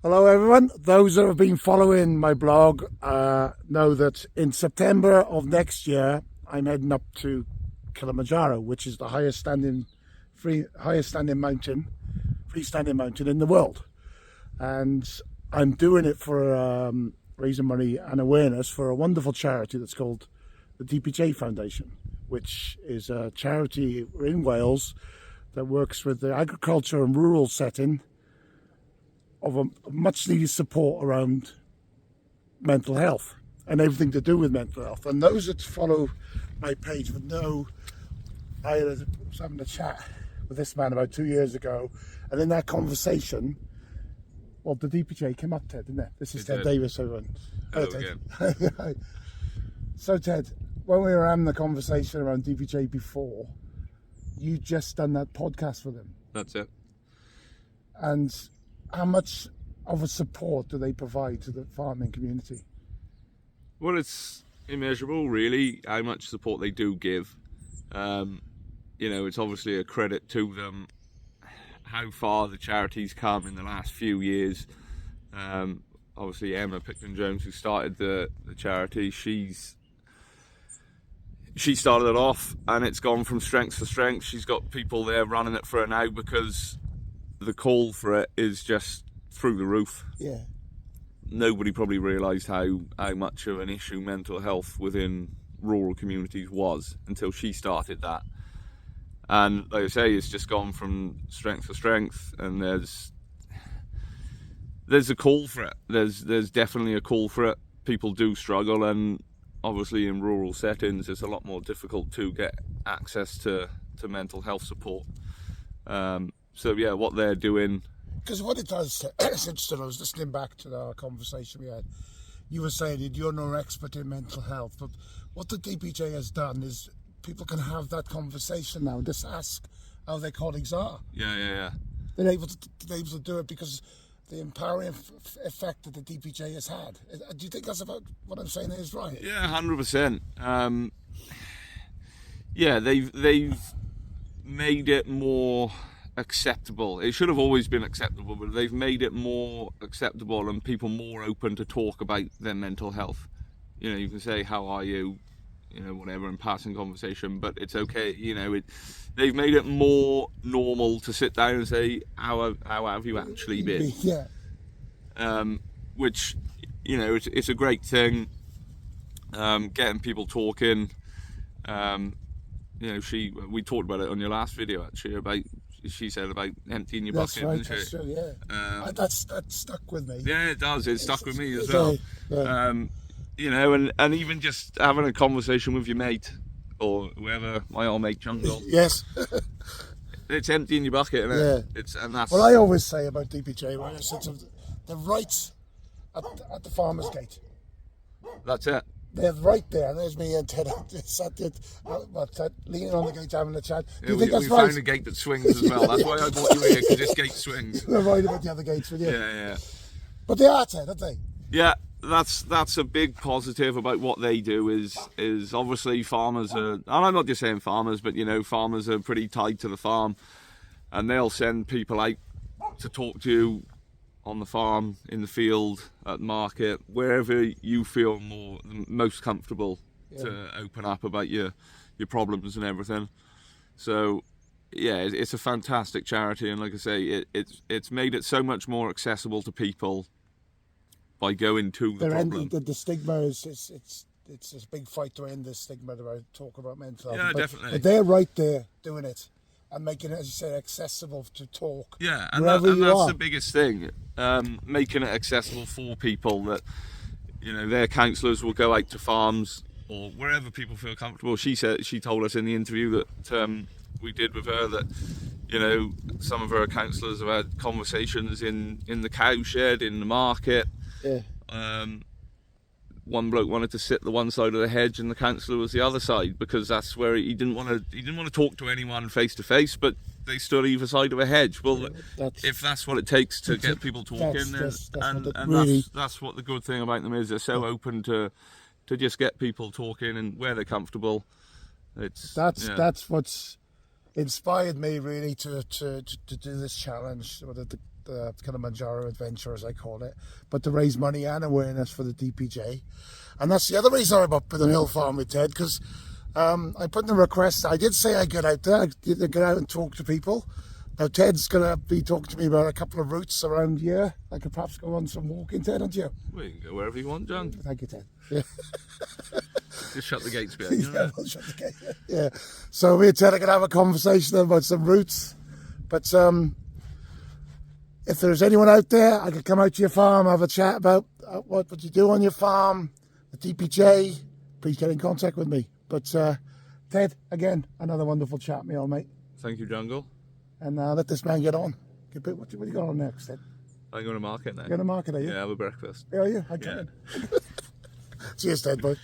Hello everyone. Those that have been following my blog know that in September of next year I'm heading up to Kilimanjaro, which is the highest standing mountain, freestanding mountain in the world. And I'm doing it for raising money and awareness for a wonderful charity that's called the DPJ Foundation, which is a charity in Wales that works with the agriculture and rural setting of a much needed support around mental health and everything to do with mental health. And those that follow my page would know I was having a chat with this man about 2 years ago, and in that conversation, well, the DPJ came up, Ted, didn't it? This is Ted Davies, everyone. Hello, Ted. So, Ted, when we were having the conversation around DPJ before, you just done that podcast with him. That's it. And how much of a support do they provide to the farming community? Well, it's immeasurable, really, how much support they do give. It's obviously a credit to them how far the charity's come in the last few years. Obviously, Emma Jones, who started the charity, she started it off, and it's gone from strength to strength. She's got people there running it for her now because the call for it is just through the roof. Yeah. Nobody probably realised how much of an issue mental health within rural communities was until she started that. And like I say, it's just gone from strength to strength, and there's a call for it. There's definitely a call for it. People do struggle, and obviously in rural settings it's a lot more difficult to get access to mental health support. So yeah, what they're doing. Because what it does, it's interesting, I was listening back to our conversation we had. You were saying that you're no expert in mental health, but what the DPJ has done is people can have that conversation now and just ask how their colleagues are. Yeah. They're able to do it because the empowering effect that the DPJ has had. Do you think that's about what I'm saying is right? Yeah, 100%. They've made it more acceptable. It should have always been acceptable, but they've made it more acceptable and people more open to talk about their mental health. You can say, how are you? Whatever, in passing conversation, but it's okay. They've made it more normal to sit down and say, how have you actually been? Yeah. Which, it's a great thing. Getting people talking. We talked about it on your last video, actually, she said about emptying your bucket. That's right, yeah. That stuck with me. Yeah, it does. It stuck with me as well. Yeah. And even just having a conversation with your mate or whoever, my old mate Jungle. Yes. It's emptying your bucket, isn't it? Yeah. And that's. Well, I always say about DPJ, right? I said they're right at the farmer's gate. That's it. They're right there. There's me and Ted leaning on the gate having a chat. Do you think that's right? We found a gate that swings as well. That's why I brought you here, because this gate swings. They're right about the other gates with you. Yeah. But they are, Ted, aren't they? Yeah. That's a big positive about what they do is obviously farmers are, and I'm not just saying farmers, but farmers are pretty tied to the farm, and they'll send people out to talk to you on the farm, in the field, at the market, wherever you feel most comfortable to open up about your problems and everything. So yeah, it's a fantastic charity, and like I say, it's made it so much more accessible to people by going to the problem. The stigma is it's a big fight to end the stigma about talk about mental health. Yeah, definitely. But they're right there doing it and making it, as you say, accessible to talk. Yeah, and that's the biggest thing, making it accessible for people that, their counsellors will go out to farms or wherever people feel comfortable. She told us in the interview that we did with her that, some of her counsellors have had conversations in the cow shed, in the market. Yeah. One bloke wanted to sit the one side of the hedge and the counsellor was the other side, because that's where he didn't want to talk to anyone face to face, but they stood either side of a hedge. Well, if that's what it takes to get people talking, that's what the good thing about them is. They're so open to just get people talking and where they're comfortable. That's what's inspired me really to do this challenge, or the the Kilimanjaro adventure, as I call it, but to raise money and awareness for the DPJ. And that's the other reason I'm up at the Hill Farm with Ted, because I put in a request. I did say I'd get out there, I'd get out and talk to people. Now Ted's going to be talking to me about a couple of routes around here. I could perhaps go on some walking, Ted, don't you? Well, you can go wherever you want, John. Thank you, Ted. Yeah. Just shut the gates behind you. Yeah, we'll shut the gate. Yeah. So me and Ted are going to have a conversation about some routes. But if there's anyone out there, I could come out to your farm, have a chat about what you do on your farm, the DPJ. Please get in contact with me. But Ted, again, another wonderful chat, me old mate. Thank you, Jungle. And let this man get on. What you got on next, Ted? I'm going to market now. You're going to market, are you? Yeah, have a breakfast. Are you? I can. Cheers, Ted, boy.